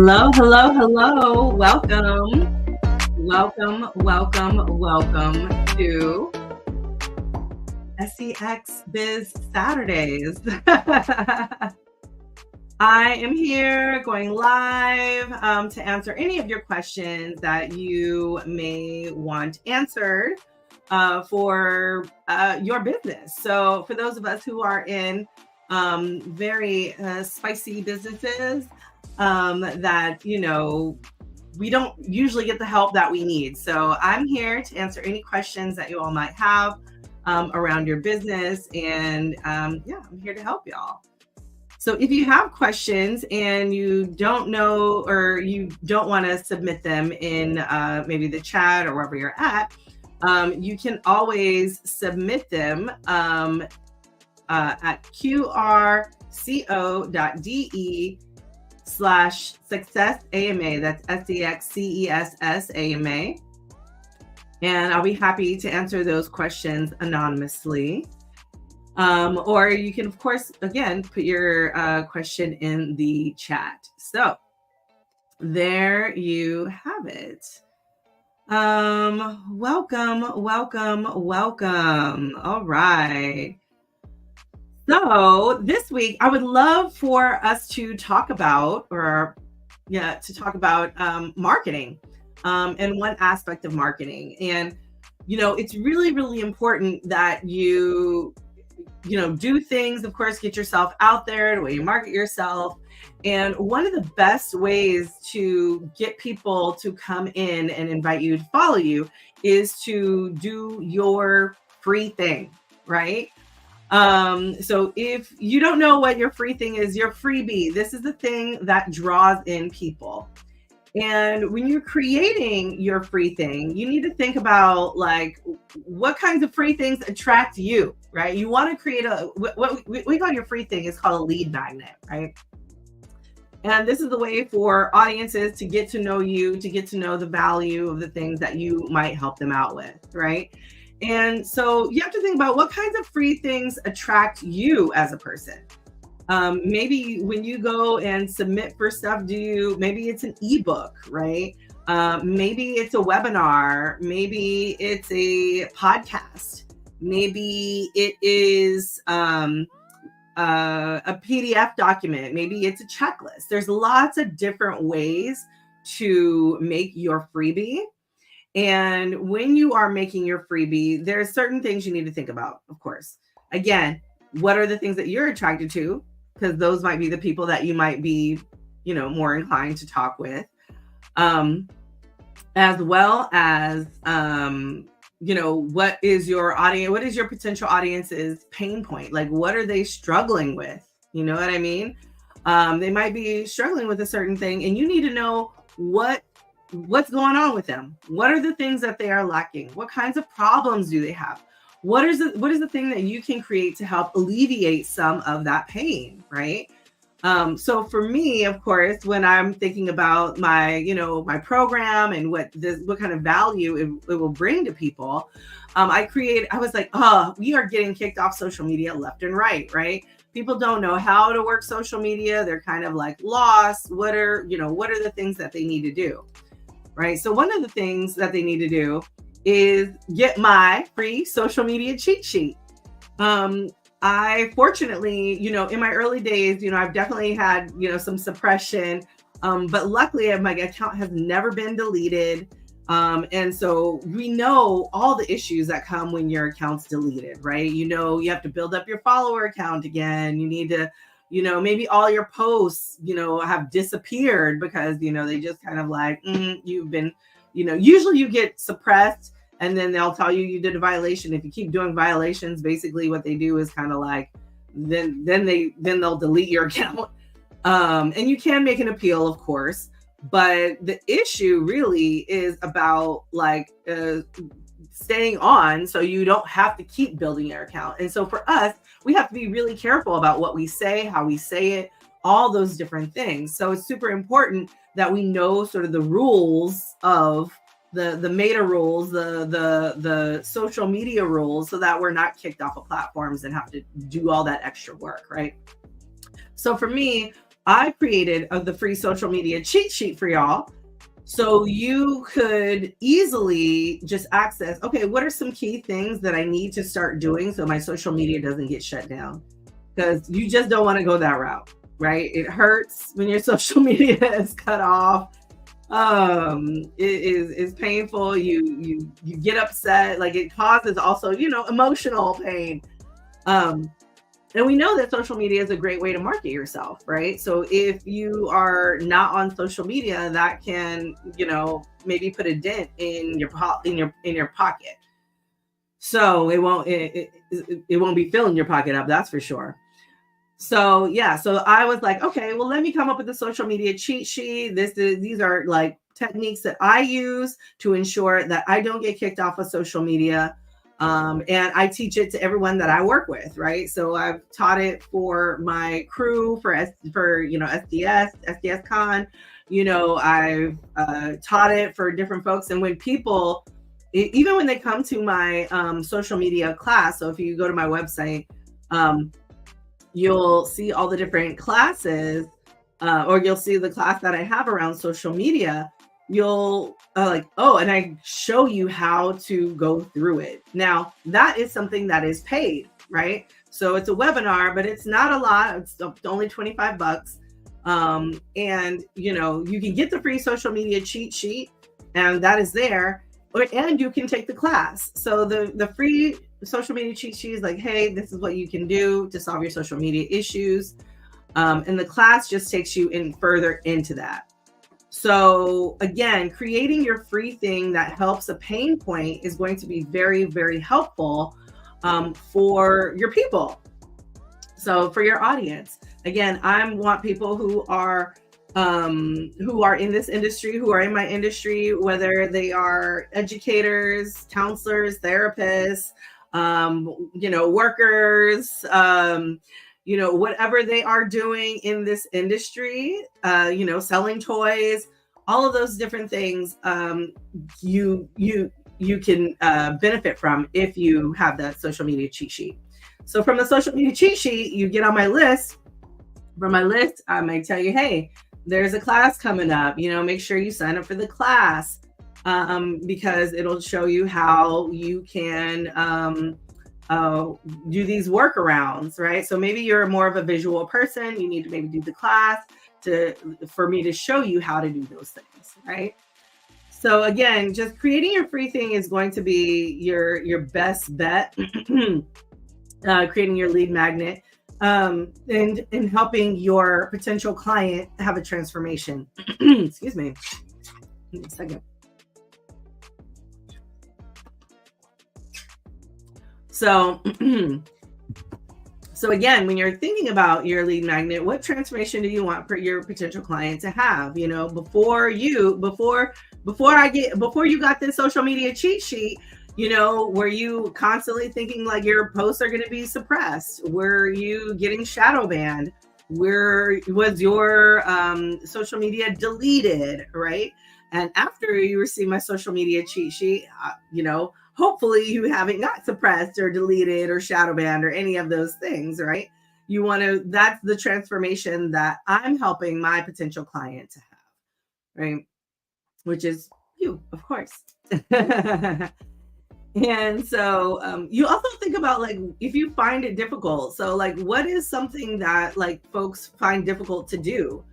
Hello, hello, hello. Welcome to SEX Biz Saturdays. I am here going live to answer any of your questions that you may want answered for your business. So for those of us who are in very spicy businesses, that, we don't usually get the help that we need. So I'm here to answer any questions that you all might have around your business. And I'm here to help y'all. So if you have questions and you don't know or you don't want to submit them in maybe the chat or wherever you're at, you can always submit them at qrco.de/successama. That's SEXCESSAMA. And I'll be happy to answer those questions anonymously. Or you can, of course, again, put your question in the chat. So there you have it. Welcome. All right. So this week, I would love for us to talk about, marketing, and one aspect of marketing. And, it's really, really important that you do things, of course, get yourself out there, the way you market yourself. And one of the best ways to get people to come in and invite you to follow you is to do your free thing, right? So if you don't know what your free thing is, your freebie, this is the thing that draws in people. And when you're creating your free thing, you need to think about what kinds of free things attract you, right? You want to create what we call your free thing is called a lead magnet, right? And this is the way for audiences to get to know you, to get to know the value of the things that you might help them out with, right? And so you have to think about what kinds of free things attract you as a person. Maybe when you go and submit for stuff, maybe it's an ebook, right? Maybe it's a webinar. Maybe it's a podcast. Maybe it is a PDF document. Maybe it's a checklist. There's lots of different ways to make your freebie. And when you are making your freebie, there are certain things you need to think about, of course. Again, what are the things that you're attracted to? Because those might be the people that you might be, more inclined to talk with. As well as, what is your audience? What is your potential audience's pain point? Like, what are they struggling with? You know what I mean? They might be struggling with a certain thing, and you need to know what's going on with them. What are the things that they are lacking? What kinds of problems do they have? What is the thing that you can create to help alleviate some of that pain, right? So for me, of course, when I'm thinking about my program and what kind of value it will bring to people, I was like, we are getting kicked off social media left and right? People don't know how to work social media. They're kind of like lost. What are the things that they need to do? Right. So one of the things that they need to do is get my free social media cheat sheet. I fortunately, in my early days, I've definitely had, some suppression, but luckily my account has never been deleted. And so we know all the issues that come when your account's deleted, right? You have to build up your follower account again. You need to, maybe all your posts, have disappeared because, they just kind of you've been, usually you get suppressed and then they'll tell you did a violation. If you keep doing violations, basically what they do is kind of then they'll delete your account. And you can make an appeal, of course, but the issue really is about staying on so you don't have to keep building your account. And so for us, we have to be really careful about what we say, how we say it, all those different things. So it's super important that we know sort of the rules of the meta rules, the social media rules, so that we're not kicked off of platforms and have to do all that extra work, right? So for me, I created the free social media cheat sheet for y'all. So you could easily just access, okay, what are some key things that I need to start doing so my social media doesn't get shut down? Because you just don't want to go that route, right? It hurts when your social media is cut off. It is painful. You get upset. Like, it causes also, emotional pain. And we know that social media is a great way to market yourself, right? So if you are not on social media, that can, maybe put a dent in your pocket. So it won't be filling your pocket up, that's for sure. So yeah, so I was like, okay, well, let me come up with a social media cheat sheet. These are like techniques that I use to ensure that I don't get kicked off of social media. And I teach it to everyone that I work with, right? So I've taught it for my crew, for SDS Con. I've taught it for different folks. And when people, even when they come to my social media class, so if you go to my website, you'll see all the different classes, or you'll see the class that I have around social media. You'll and I show you how to go through it. Now, that is something that is paid, right? So it's a webinar, but it's not a lot. It's only $25. And you can get the free social media cheat sheet, and that is there, and you can take the class. So the free social media cheat sheet is like, hey, this is what you can do to solve your social media issues. And the class just takes you in further into that. So again, creating your free thing that helps a pain point is going to be very, very helpful for your people. So for your audience, again, I want people who are in this industry, who are in my industry, whether they are educators, counselors, therapists, workers, whatever they are doing in this industry, selling toys, all of those different things, you can benefit from if you have that social media cheat sheet. So from the social media cheat sheet, you get on my list. From my list, I might tell you, hey, there's a class coming up, make sure you sign up for the class, because it'll show you how you can do these workarounds, right? So maybe you're more of a visual person. You need to maybe do the class for me to show you how to do those things, right? So again, just creating your free thing is going to be your best bet. Creating your lead magnet, and helping your potential client have a transformation. Excuse me. Give me a second. So again, when you're thinking about your lead magnet, what transformation do you want for your potential client to have? Before you got this social media cheat sheet, were you constantly thinking like your posts are going to be suppressed? Were you getting shadow banned? Was your social media deleted, right? And after you receive my social media cheat sheet, hopefully you haven't got suppressed or deleted or shadow banned or any of those things, right? That's the transformation that I'm helping my potential client to have, right? Which is you, of course. And so you also think about, like, if you find it difficult. So like, what is something that like folks find difficult to do,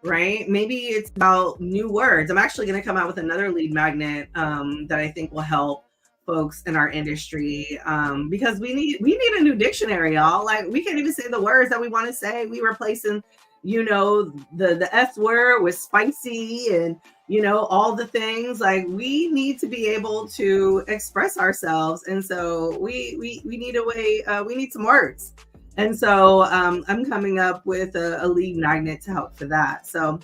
right? Maybe it's about new words. I'm actually going to come out with another lead magnet that I think will help folks in our industry, because we need a new dictionary, y'all. Like, we can't even say the words that we want to say. We replacing, the S word with spicy and, all the things. Like, we need to be able to express ourselves. And so we need a way, we need some words. And so I'm coming up with a lead magnet to help for that. So,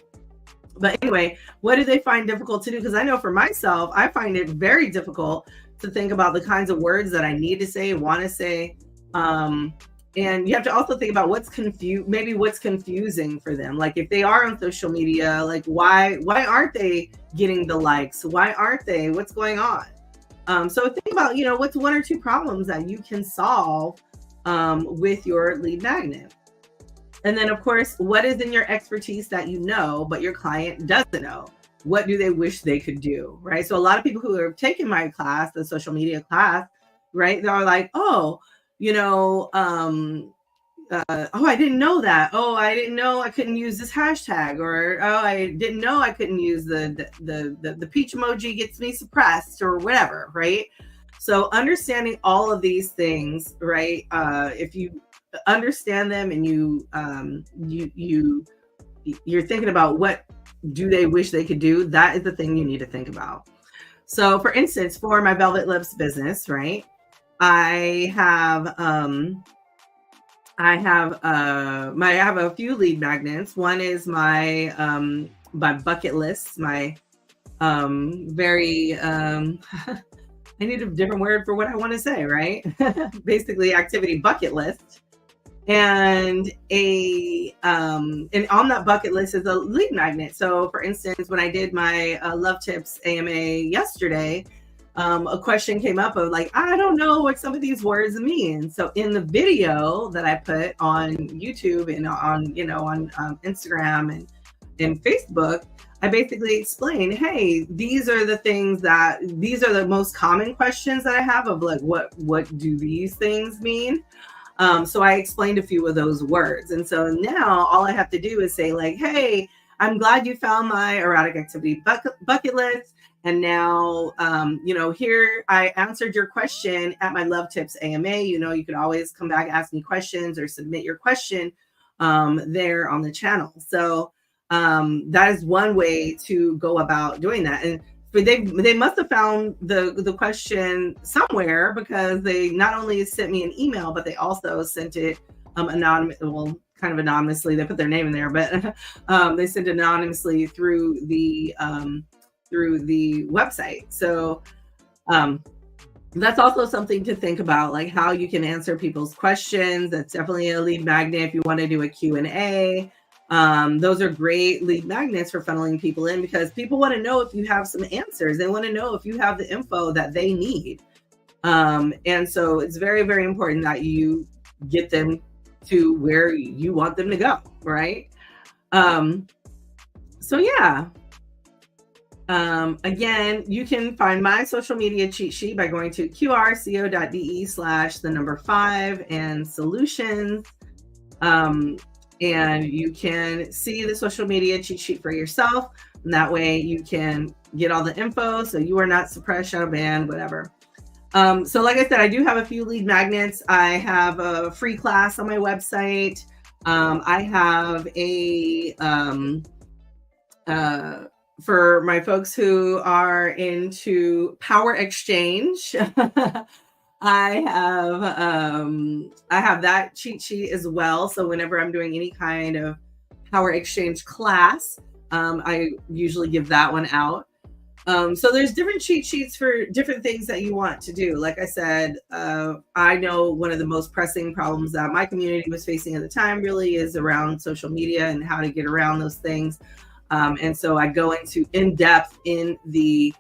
but anyway, what do they find difficult to do? Because I know for myself, I find it very difficult to think about the kinds of words that I need to say, want to say. And you have to also think about what's confusing for them. Like, if they are on social media, like, why aren't they getting the likes? Why aren't they? What's going on? So think about, what's one or two problems that you can solve with your lead magnet. And then, of course, what is in your expertise that you know, but your client doesn't know? What do they wish they could do, right? So a lot of people who are taking my class, the social media class, right, they're like, oh, you know, oh, I didn't know that. Oh, I didn't know I couldn't use this hashtag, or oh, I didn't know I couldn't use the peach emoji gets me suppressed, or whatever, right? So understanding all of these things, right? If you understand them and you're thinking about what do they wish they could do, that is the thing you need to think about. So for instance, for my Velvet Lips business, right, I have I have a few lead magnets. One is my bucket list, my very I need a different word for what I want to say, right? Basically activity bucket list. And and on that bucket list is a lead magnet. So for instance, when I did my Love Tips AMA yesterday, a question came up of like, I don't know what some of these words mean. So in the video that I put on YouTube and on Instagram and Facebook, I basically explain, hey, these are the most common questions that I have of like, what do these things mean? So I explained a few of those words. And so now all I have to do is say like, hey, I'm glad you found my erotic activity bucket list. And now, here I answered your question at my Love Tips AMA. You could always come back, ask me questions, or submit your question there on the channel. So that is one way to go about doing that. And they must have found the question somewhere, because they not only sent me an email, but they also sent it kind of anonymously. They put their name in there, but they sent it anonymously through the website. So that's also something to think about, like how you can answer people's questions. That's definitely a lead magnet if you want to do a Q&A. Those are great lead magnets for funneling people in, because people want to know if you have some answers. They want to know if you have the info that they need. And so it's very, very important that you get them to where you want them to go, right? So yeah. Again, you can find my social media cheat sheet by going to qrco.de/5 and solutions. And you can see the social media cheat sheet for yourself. And that way you can get all the info, so you are not suppressed, shadow banned, whatever. So like I said, I do have a few lead magnets. I have a free class on my website. I have for my folks who are into power exchange, I have that cheat sheet as well. So whenever I'm doing any kind of power exchange class, I usually give that one out. So there's different cheat sheets for different things that you want to do. Like I said, I know one of the most pressing problems that my community was facing at the time really is around social media and how to get around those things. And so I go into in depth in the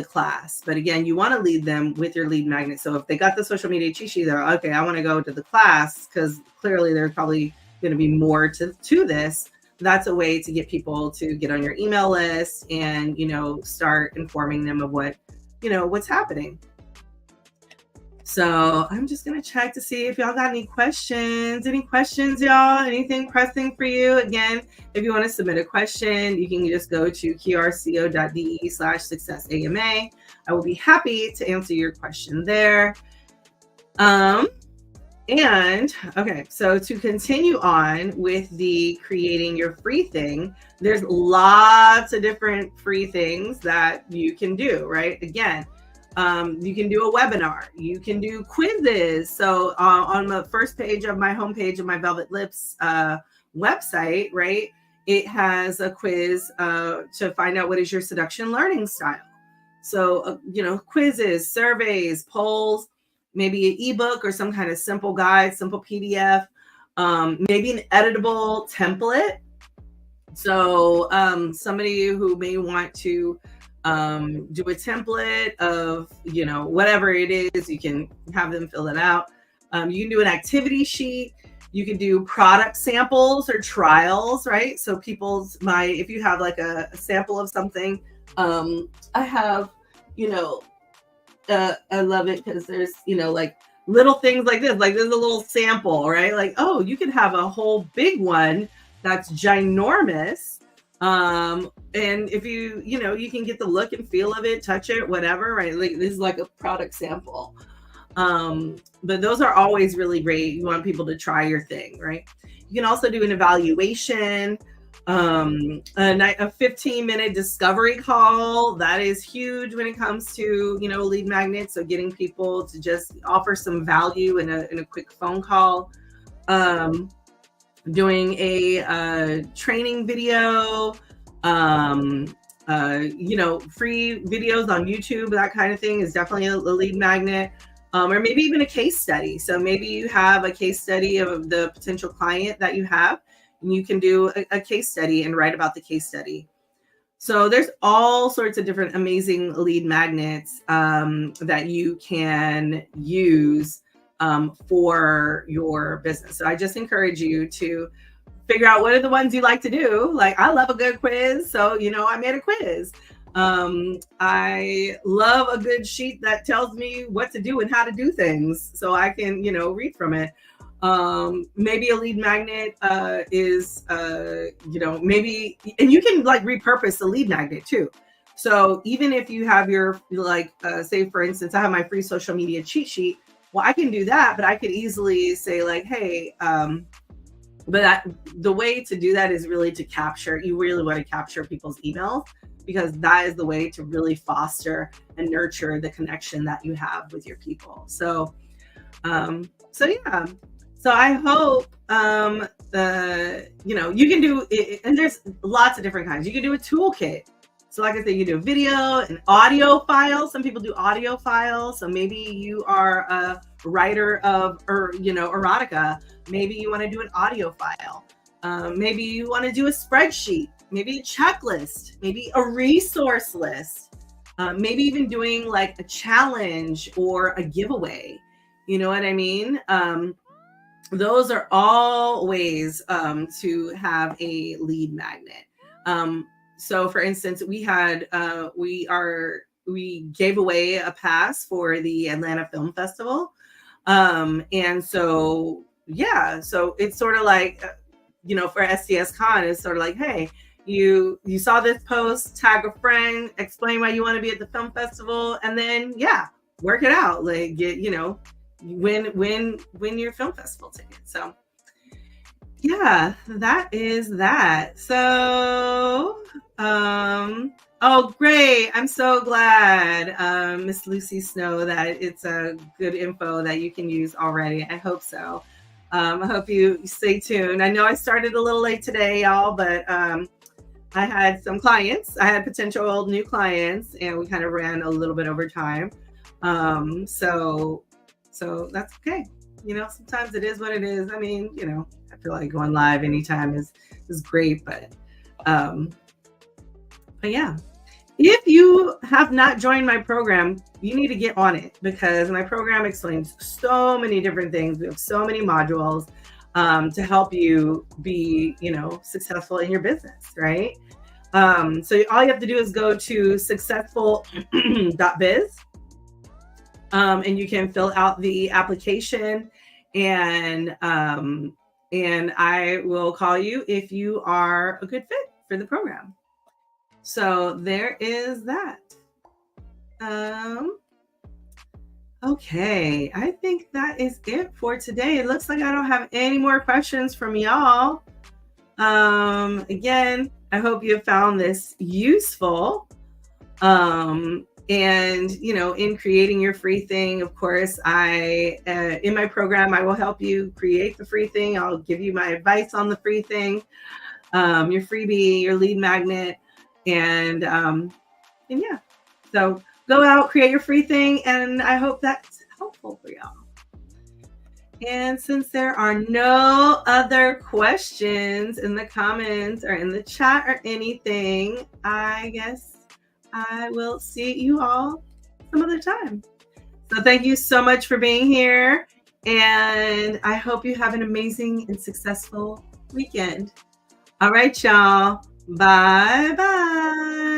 class. But again, you want to lead them with your lead magnet. So if they got the social media cheat sheet, they're okay, I want to go to the class, because clearly there's probably going to be more to this. That's a way to get people to get on your email list and, start informing them of what's happening. So I'm just going to check to see if y'all got any questions. Any questions, y'all? Anything pressing for you? Again, if you want to submit a question, you can just go to qrco.de/successama. I will be happy to answer your question there. And okay, so to continue on with the creating your free thing, there's lots of different free things that you can do, right? Again, you can do a webinar, you can do quizzes. So on the first page of my homepage of my Velvet Lips website, right, it has a quiz to find out what is your seduction learning style. So, quizzes, surveys, polls, maybe an ebook or some kind of simple guide, simple PDF, maybe an editable template. So somebody who may want to do a template of, whatever it is, you can have them fill it out. You can do an activity sheet. You can do product samples or trials, right? So if you have like a sample of something, I have, you know, I love it because there's, like little things like this, like there's a little sample, right? Like, oh, you could have a whole big one that's ginormous. And if you can get the look and feel of it, touch it, whatever, right? Like this is like a product sample. But those are always really great. You want people to try your thing, right? You can also do an evaluation, a 15-minute discovery call. That is huge when it comes to, lead magnets. So getting people to just offer some value in a quick phone call. Doing a training video, free videos on YouTube, that kind of thing is definitely a lead magnet. Or maybe even a case study. So maybe you have a case study of the potential client that you have, and you can do a case study and write about the case study. So there's all sorts of different amazing lead magnets that you can use for your business. So I just encourage you to figure out what are the ones you like to do. Like, I love a good quiz. So, I made a quiz. I love a good sheet that tells me what to do and how to do things so I can, read from it. Maybe a lead magnet is, maybe, and you can like repurpose the lead magnet too. So even if you have your, say for instance, I have my free social media cheat sheet. Well, I can do that, but I could easily say like, hey, the way to do that is really you really want to capture people's emails, because that is the way to really foster and nurture the connection that you have with your people. So yeah. So I hope, you can do it, and there's lots of different kinds. You can do a toolkit. So like I said, you can do a video, an audio file. Some people do audio files. So maybe you are a writer of, erotica. Maybe you want to do an audio file. Maybe you want to do a spreadsheet, maybe a checklist, maybe a resource list, maybe even doing like a challenge or a giveaway. You know what I mean? Those are all ways to have a lead magnet. So for instance, we gave away a pass for the Atlanta Film Festival. And so, yeah, so it's sort of like, for SCS Con, it's sort of like, hey, you saw this post, tag a friend, explain why you want to be at the film festival, and then, yeah, work it out. Like, win your film festival ticket. So yeah, that is that. So, oh, great. I'm so glad, Miss Lucy Snow, that it's a good info that you can use already. I hope so. I hope you stay tuned. I know I started a little late today, y'all, but I had some clients. I had potential new clients, and we kind of ran a little bit over time. So that's okay. Sometimes it is what it is. I mean, I feel like going live anytime is great, but yeah. If you have not joined my program, you need to get on it, because my program explains so many different things. We have so many modules to help you be, successful in your business, right? So all you have to do is go to sexcessful.biz, and you can fill out the application, and I will call you if you are a good fit for the program. So there is that. Okay, I think that is it for today. It looks like I don't have any more questions from y'all. Again, I hope you have found this useful. And, in creating your free thing, of course, in my program, I will help you create the free thing. I'll give you my advice on the free thing, your freebie, your lead magnet. And yeah, so go out, create your free thing, and I hope that's helpful for y'all. And since there are no other questions in the comments or in the chat or anything, I guess I will see you all some other time. So thank you so much for being here. And I hope you have an amazing and successful weekend. All right, y'all. Bye bye.